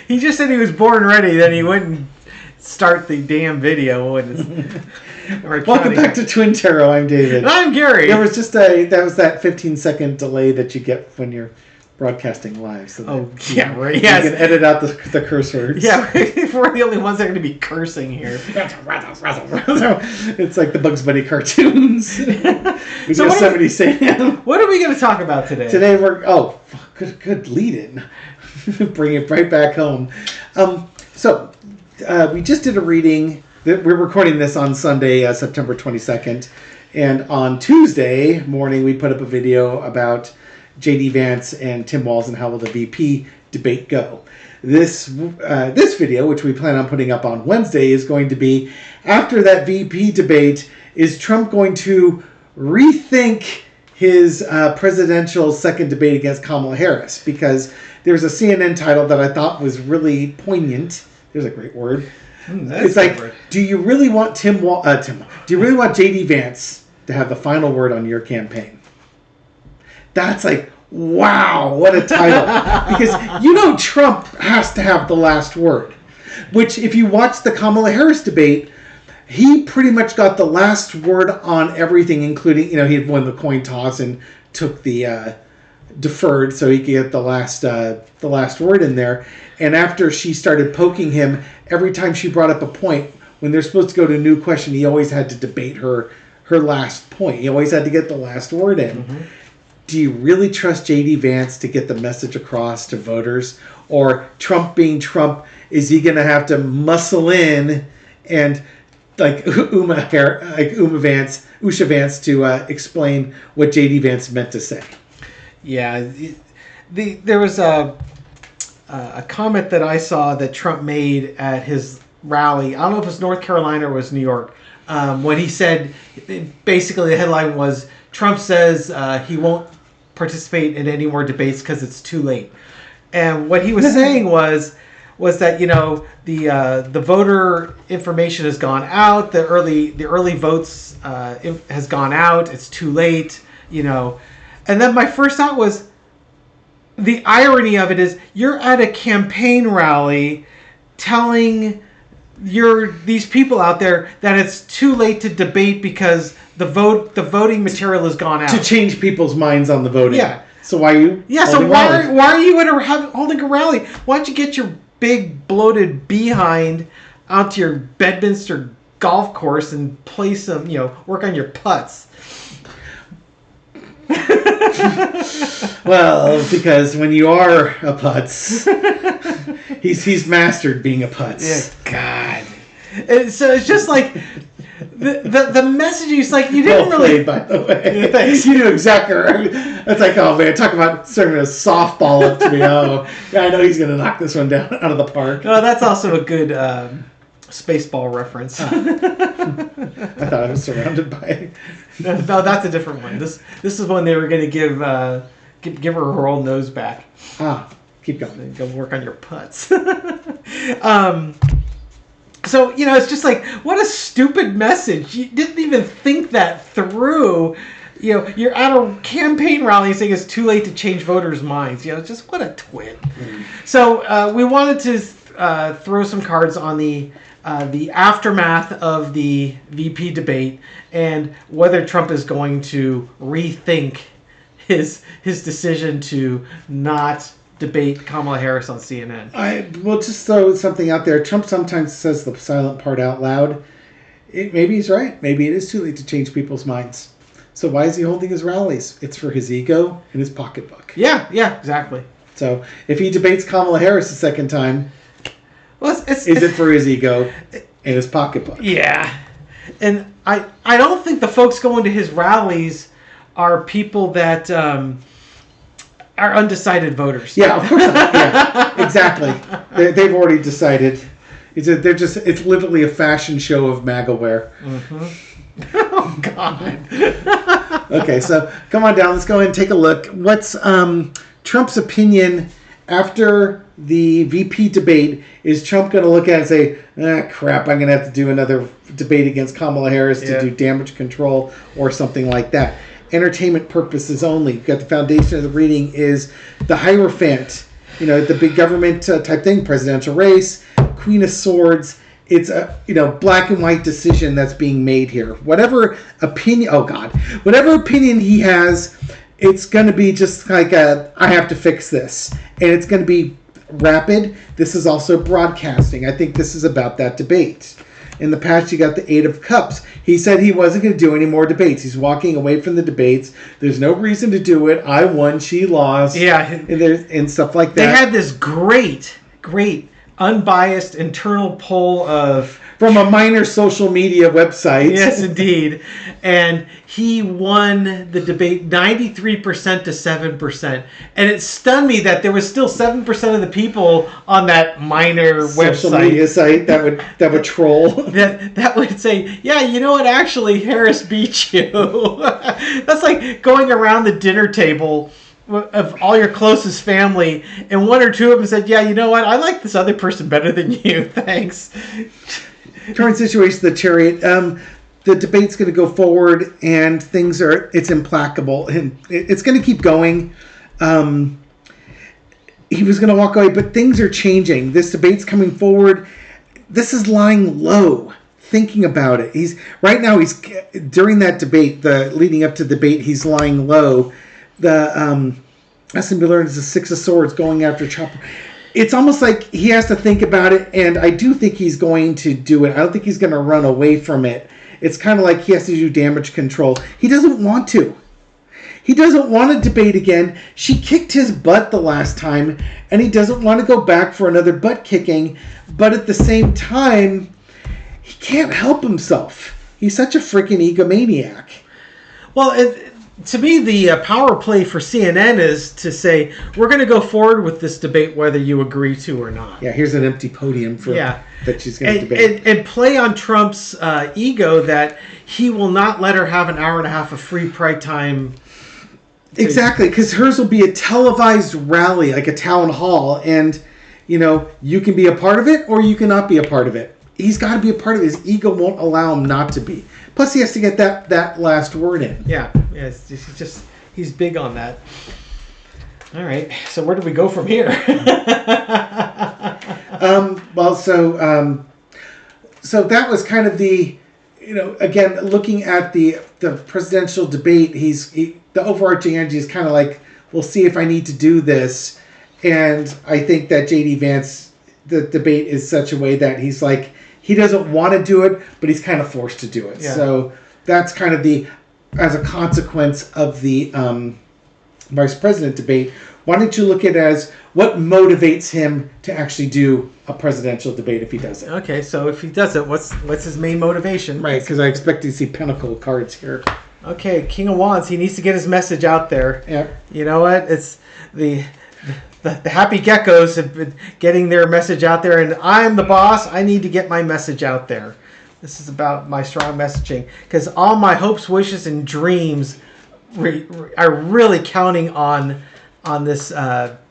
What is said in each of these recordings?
He just said he was born ready, then he wouldn't start the damn video. Welcome back to Twin Tarot. I'm David. And I'm Gary. There was just that 15-second delay that you get when you're broadcasting live. So right. You can edit out the curse words. Yeah, we're the only ones that are going to be cursing here. It's like the Bugs Bunny cartoons. So Yosemite Sam. What are we going to talk about today? Today good lead-in. Bring it right back home. So we just did a reading. We're recording this on Sunday, September 22nd. And on Tuesday morning, we put up a video about J.D. Vance and Tim Walz and how will the VP debate go. This video, which we plan on putting up on Wednesday, is going to be after that VP debate. Is Trump going to rethink his presidential second debate against Kamala Harris? Because there's a CNN title that I thought was really poignant. There's a great word. It's like, do you really want do you really want J.D. Vance to have the final word on your campaign? That's like, wow, what a title. Because Trump has to have the last word. Which, if you watch the Kamala Harris debate, he pretty much got the last word on everything, including, he had won the coin toss and took the deferred so he could get the last word in there. And after she started poking him, every time she brought up a point, when they're supposed to go to a new question, he always had to debate her last point. He always had to get the last word in. Mm-hmm. Do you really trust J.D. Vance to get the message across to voters? Or Trump being Trump, is he going to have to muscle in and like Usha Vance to explain what J.D. Vance meant to say? Yeah, there was a comment that I saw that Trump made at his rally. I don't know if it was North Carolina or it was New York. When he said, basically the headline was, Trump says he won't participate in any more debates because it's too late. And what he was saying was that the voter information has gone out, the early votes has gone out, it's too late, And then my first thought was, the irony of it is, you're at a campaign rally telling these people out there that it's too late to debate because the voting material has gone out. To change people's minds on the voting. Yeah. So why are you? Yeah. So why are you holding a rally? Why don't you get your big bloated behind out to your Bedminster golf course and play some, work on your putts? Well, because when you are a putz, he's mastered being a putz. Yeah, God. And so it's just like the message is like, you didn't really. By the way, yeah, thanks. You knew exactly right. It's like, oh man, talk about serving a softball up to me. Oh, yeah, I know he's gonna knock this one down out of the park. Oh, that's also a good Spaceball reference. I thought I was surrounded by. No, that's a different one. This is when they were going to give her old nose back. Keep going. Go work on your putts. So it's just like, what a stupid message. You didn't even think that through. You're at a campaign rally saying it's too late to change voters' minds. It's just what a twit. Mm. So we wanted to throw some cards on the aftermath of the VP debate and whether Trump is going to rethink his decision to not debate Kamala Harris on CNN. I will just throw something out there. Trump sometimes says the silent part out loud. Maybe he's right. Maybe it is too late to change people's minds. So why is he holding his rallies? It's for his ego and his pocketbook. Yeah, exactly. So if he debates Kamala Harris a second time, is it for his ego and his pocketbook? Yeah. And I don't think the folks going to his rallies are people that are undecided voters. Yeah, of course not. Yeah, exactly. They've already decided. It's literally a fashion show of MAGA wear. Mm-hmm. Oh, God. Okay, so come on down. Let's go ahead and take a look. What's Trump's opinion after the VP debate? Is Trump going to look at it and say, crap, I'm going to have to do another debate against Kamala Harris to do damage control or something like that? entertainment purposes only. You've got the foundation of the reading is the Hierophant, the big government type thing, presidential race, Queen of Swords. It's a black and white decision that's being made here. Whatever opinion he has, it's going to be just like I have to fix this, and it's going to be rapid. This is also broadcasting. I think this is about that debate. In the past, you got the Eight of Cups. He said he wasn't going to do any more debates. He's walking away from the debates. There's no reason to do it. I won, she lost. Yeah. And stuff like that. They had this great, unbiased internal poll from a minor social media website. Yes, indeed. And he won the debate 93% to 7%. And it stunned me that there was still 7% of the people on that minor social website. Media site that would troll. that would say, yeah, you know what, actually Harris beat you. That's like going around the dinner table of all your closest family, and one or two of them said, yeah, you know what, I like this other person better than you, thanks. Current situation, the Chariot. The debate's going to go forward, and it's implacable, and it's going to keep going. He was going to walk away, but things are changing. This debate's coming forward. This is lying low. Thinking about it, he's during that debate, the leading up to the debate, he's lying low. The lesson to be learned is the Six of Swords going after Chopper. It's almost like he has to think about it, and I do think he's going to do it. I don't think he's going to run away from it. It's kind of like he has to do damage control. He doesn't want to. He doesn't want to debate again. She kicked his butt the last time, and he doesn't want to go back for another butt kicking. But at the same time, he can't help himself. He's such a freaking egomaniac. Well, to me, the power play for CNN is to say, we're going to go forward with this debate whether you agree to or not. Yeah, here's an empty podium that she's going to debate. And play on Trump's ego that he will not let her have an hour and a half of free pride time. Exactly, because hers will be a televised rally, like a town hall, and, you can be a part of it or you cannot be a part of it. He's got to be a part of it. His ego won't allow him not to be. Plus, he has to get that last word in. Yeah, he's big on that. All right, so where do we go from here? So that was kind of the, again, looking at the presidential debate. The overarching energy is kind of like, we'll see if I need to do this, and I think that J.D. Vance, the debate is such a way that he's like, he doesn't want to do it, but he's kind of forced to do it. Yeah. So that's kind of as a consequence of the vice president debate. Why don't you look at it as what motivates him to actually do a presidential debate if he does it? Okay, so if he does it, what's his main motivation? Right, because I expect to see Pentacle cards here. Okay, King of Wands, he needs to get his message out there. Yeah. You know what? It's the happy geckos have been getting their message out there, and I'm the boss. I need to get my message out there. This is about my strong messaging, because all my hopes, wishes, and dreams are really counting on this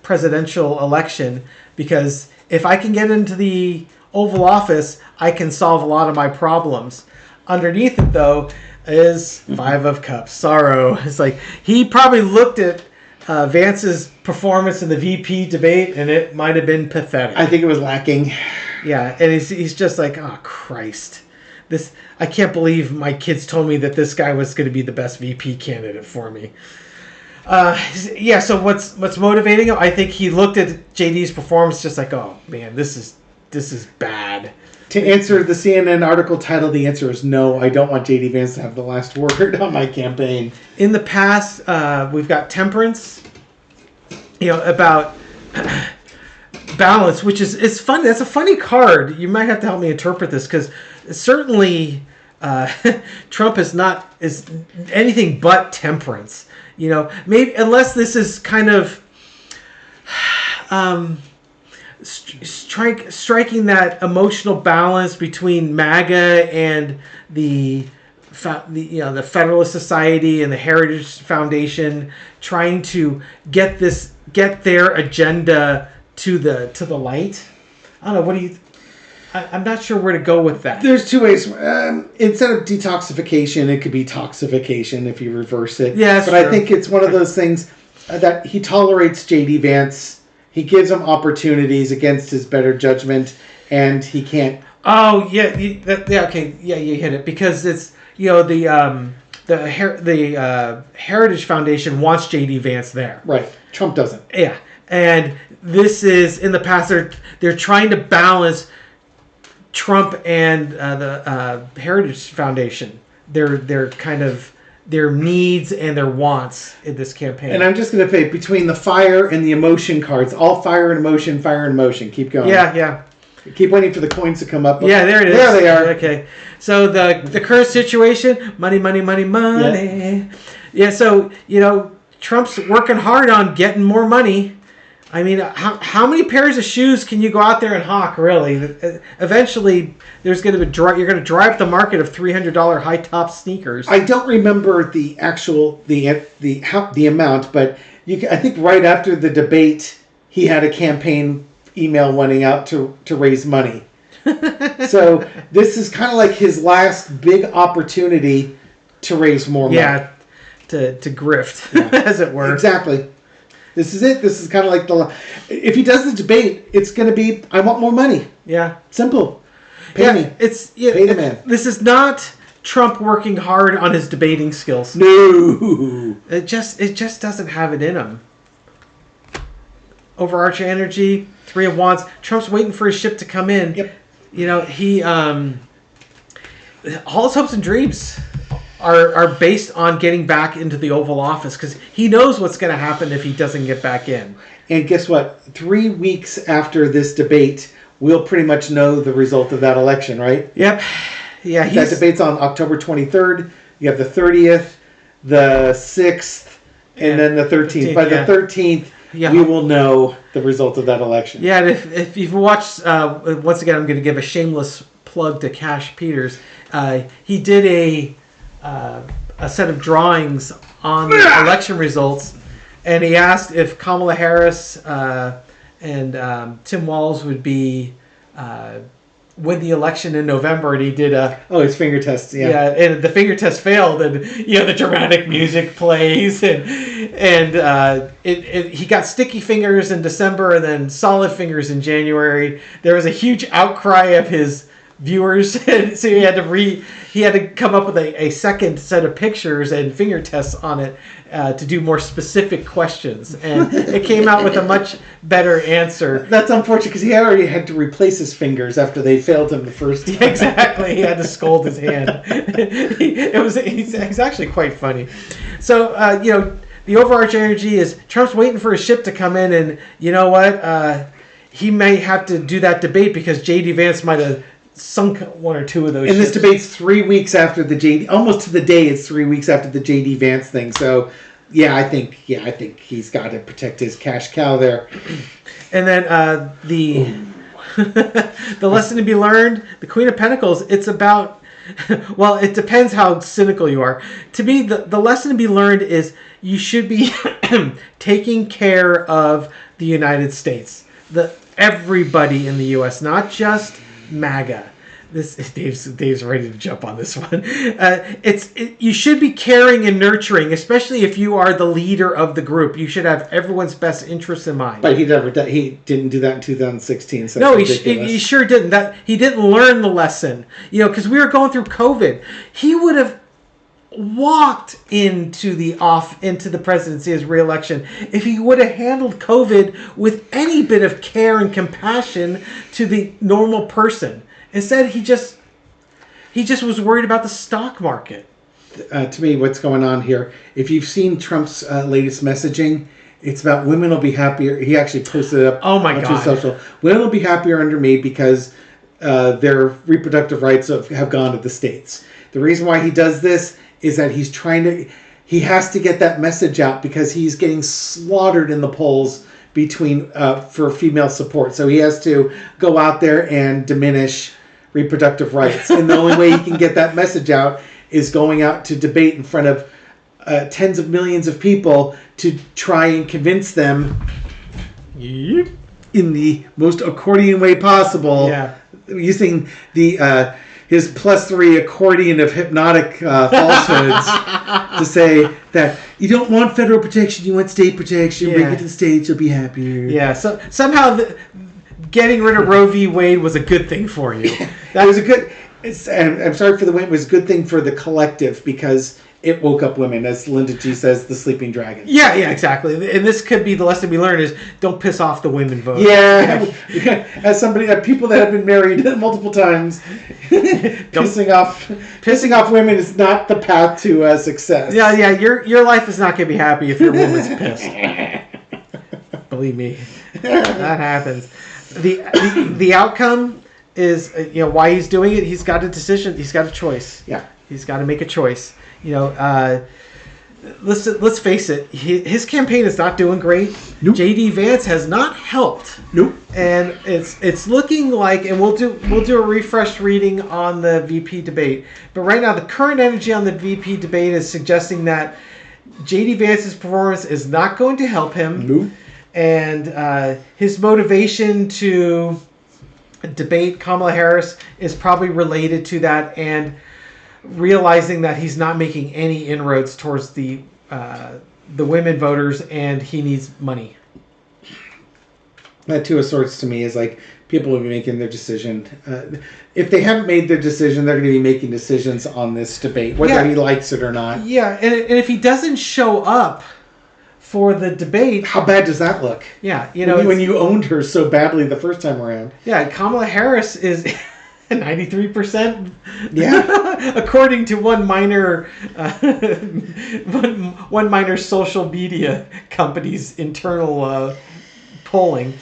presidential election, because if I can get into the Oval Office, I can solve a lot of my problems. Underneath it, though, is Five of Cups, sorrow. It's like he probably looked at Vance's performance in the VP debate, and it might have been pathetic. I think it was lacking. Yeah, and he's just like, oh, Christ. I can't believe my kids told me that this guy was going to be the best VP candidate for me. So what's motivating him? I think he looked at JD's performance just like, oh, man, this is bad. To answer the CNN article title, the answer is no. I don't want J.D. Vance to have the last word on my campaign. In the past, we've got Temperance, about balance, which is fun. That's a funny card. You might have to help me interpret this, because certainly Trump is anything but temperance. Maybe unless this is kind of striking that emotional balance between MAGA and the Federalist Society and the Heritage Foundation, trying to get their agenda to the light. I don't know. What do you? I'm not sure where to go with that. There's two ways. Instead of detoxification, it could be toxification if you reverse it. Yeah, but true. I think it's one of those things that he tolerates J.D. Vance. He gives him opportunities against his better judgment, and he can't. Oh yeah, okay, yeah, you hit it because it's the Heritage Foundation wants J.D. Vance there. Right. Trump doesn't. Yeah, and this is in the past they're trying to balance Trump and the Heritage Foundation. They're kind of their needs and their wants in this campaign. And I'm just going to say between the fire and the emotion cards, all fire and emotion. Keep going. Yeah. Keep waiting for the coins to come up. Yeah, there it is. There they are. Okay. So the current situation, money. Yeah, so, Trump's working hard on getting more money. I mean, how many pairs of shoes can you go out there and hawk, really? Eventually, there's going to be you're going to drive the market of $300 high-top sneakers. I don't remember the actual the amount, but I think right after the debate, he had a campaign email running out to raise money. So this is kind of like his last big opportunity to raise more money. Yeah, to grift, as it were. Exactly. This is it. This is kind of like if he does the debate, it's going to be, I want more money. Yeah. Simple. Pay me. Pay the man. This is not Trump working hard on his debating skills. No. It just doesn't have it in him. Overarching energy, 3 of Wands. Trump's waiting for his ship to come in. Yep. He all his hopes and dreams are based on getting back into the Oval Office because he knows what's going to happen if he doesn't get back in. And guess what? 3 weeks after this debate, we'll pretty much know the result of that election, right? Yep. Yeah. That debate's on October 23rd. You have the 30th, the 6th, and then the 13th. By the 13th, we will know the result of that election. Yeah, and if you've watched, once again, I'm going to give a shameless plug to Cash Peters. He did a set of drawings on the election results, and he asked if Kamala Harris and Tim Walz would win the election in November, and he did his finger test. Yeah, and the finger test failed, and the dramatic music plays, and he got sticky fingers in December, and then solid fingers in January. There was a huge outcry of his viewers, and so he had to come up with a second set of pictures and finger tests on it to do more specific questions, and it came out with a much better answer. That's unfortunate because he already had to replace his fingers after they failed him the first time. Exactly, he had to scold his hand. It's actually quite funny. So the overarching energy is Trump's waiting for his ship to come in, and you know what? He may have to do that debate because J.D. Vance might have sunk 1 or 2 of those. And this debate's 3 weeks after the J.D. Almost to the day, it's 3 weeks after the J.D. Vance thing. So, I think he's got to protect his cash cow there. And then the lesson to be learned, the Queen of Pentacles. It's about, well, it depends how cynical you are. To me, the lesson to be learned is you should be taking care of the United States, everybody in the U.S., not just MAGA. Dave's ready to jump on this one. You should be caring and nurturing, especially if you are the leader of the group. You should have everyone's best interests in mind. But he didn't do that in 2016. So no, he sure didn't. He didn't learn the lesson. Because we were going through COVID. He would have walked into the presidency as re-election if he would have handled COVID with any bit of care and compassion to the normal person. Instead, he just was worried about the stock market. To me, what's going on here? If you've seen Trump's latest messaging, it's about women will be happier. He actually posted it up onto social. Women will be happier under me because their reproductive rights have gone to the states. The reason why he does this is that he has to get that message out because he's getting slaughtered in the polls for female support. So he has to go out there and diminish reproductive rights. And the only way he can get that message out is going out to debate in front of tens of millions of people to try and convince them in the most accordion way possible using the his +3 accordion of hypnotic falsehoods to say that you don't want federal protection, you want state protection. Bring it to the states, you'll be happier. Yeah. So somehow getting rid of Roe v. Wade was a good thing for you. That was a good. I'm sorry for the win. It was a good thing for the collective because it woke up women, as Linda G says, the sleeping dragon. Yeah, exactly. And this could be the lesson we learn is don't piss off the women voters. Yeah. As people that have been married multiple times, pissing off women is not the path to success. Yeah. Your life is not going to be happy if your woman's pissed. Believe me, that happens. The outcome is why he's doing it. He's got a decision. He's got a choice. Yeah. He's got to make a choice. Let's face it. His campaign is not doing great. Nope. J.D. Vance has not helped. Nope. And it's looking like, and we'll do a refreshed reading on the VP debate. But right now, the current energy on the VP debate is suggesting that J.D. Vance's performance is not going to help him. Nope. And his motivation to debate Kamala Harris is probably related to that, and realizing that he's not making any inroads towards the women voters, and he needs money. That Two of Swords to me is like people will be making their decision. If they haven't made their decision, they're going to be making decisions on this debate, whether he likes it or not. Yeah, and if he doesn't show up for the debate, how bad does that look? Yeah, when you owned her so badly the first time around. Yeah, Kamala Harris is 93%. Yeah, according to one minor social media company's internal polling.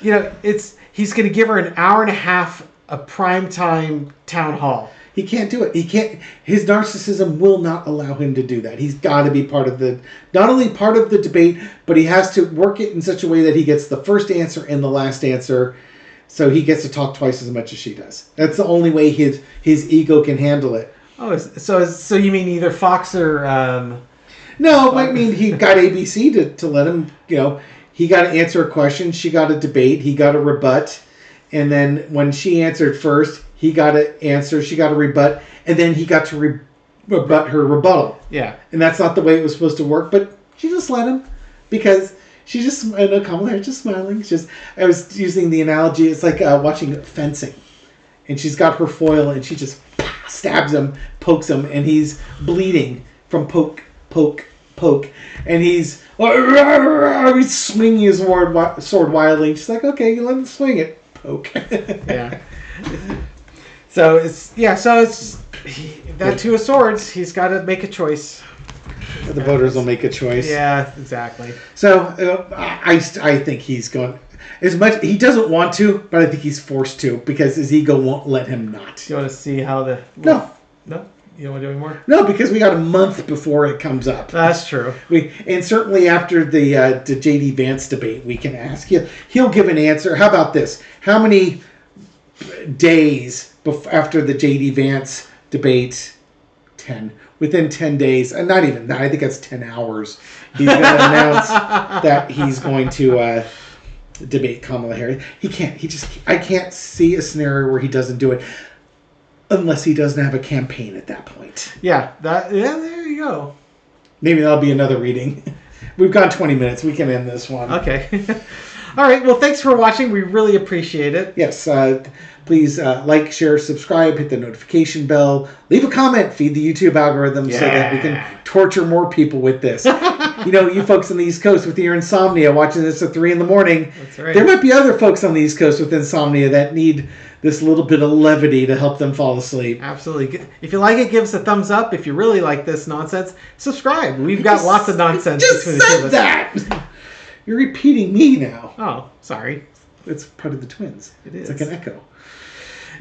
He's going to give her an hour and a half of primetime town hall. He can't do it. He can't. His narcissism will not allow him to do that. He's got to be not only part of the debate, but he has to work it in such a way that he gets the first answer and the last answer, so he gets to talk twice as much as she does. That's the only way his ego can handle it. Oh, so you mean either Fox or? No, I mean he got ABC to let him. He got to answer a question. She got a debate. He got a rebut, and then when she answered first, he got to answer. She got a rebut, and then he got to rebut her rebuttal. Yeah, and that's not the way it was supposed to work. But she just let him because she just. I know Kamala Harris just smiling. I was using the analogy. It's like watching fencing, and she's got her foil, and she just stabs him, pokes him, and he's bleeding from poke, and he's swinging his sword wildly. She's like, okay, you let him swing it, poke. Yeah. So it's that Two of Swords. He's got to make a choice. The voters will make a choice. Yeah, exactly. So I think he's going. As much he doesn't want to, but I think he's forced to because his ego won't let him not. You want to see how the no. You don't want to do any more? No, because we got a month before it comes up. That's true. And certainly after the J.D. Vance debate, we can ask. He'll give an answer. How about this? How many days after the J.D. Vance debate? 10. Within 10 days, and not even that, I think that's 10 hours, he's going to announce that he's going to debate Kamala Harris. I can't see a scenario where he doesn't do it. Unless he doesn't have a campaign at that point. Yeah, there you go. Maybe that'll be another reading. We've gone 20 minutes. We can end this one. Okay. All right. Well, thanks for watching. We really appreciate it. Yes. Please like, share, subscribe, hit the notification bell, leave a comment, feed the YouTube algorithm so that we can torture more people with this. You folks on the East Coast with your insomnia watching this at 3 a.m. That's right. There might be other folks on the East Coast with insomnia that need this little bit of levity to help them fall asleep. Absolutely. If you like it, give us a thumbs up. If you really like this nonsense, subscribe. We've got lots of nonsense. Just said that. You're repeating me now. Oh, sorry. It's part of the twins. It is. It's like an echo.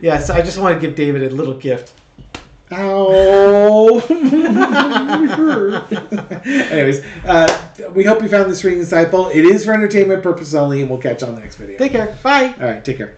Yes, I just want to give David a little gift. Ow! Anyways, we hope you found this reading insightful. It is for entertainment purposes only, and we'll catch you on the next video. Take care. Bye. All right, take care.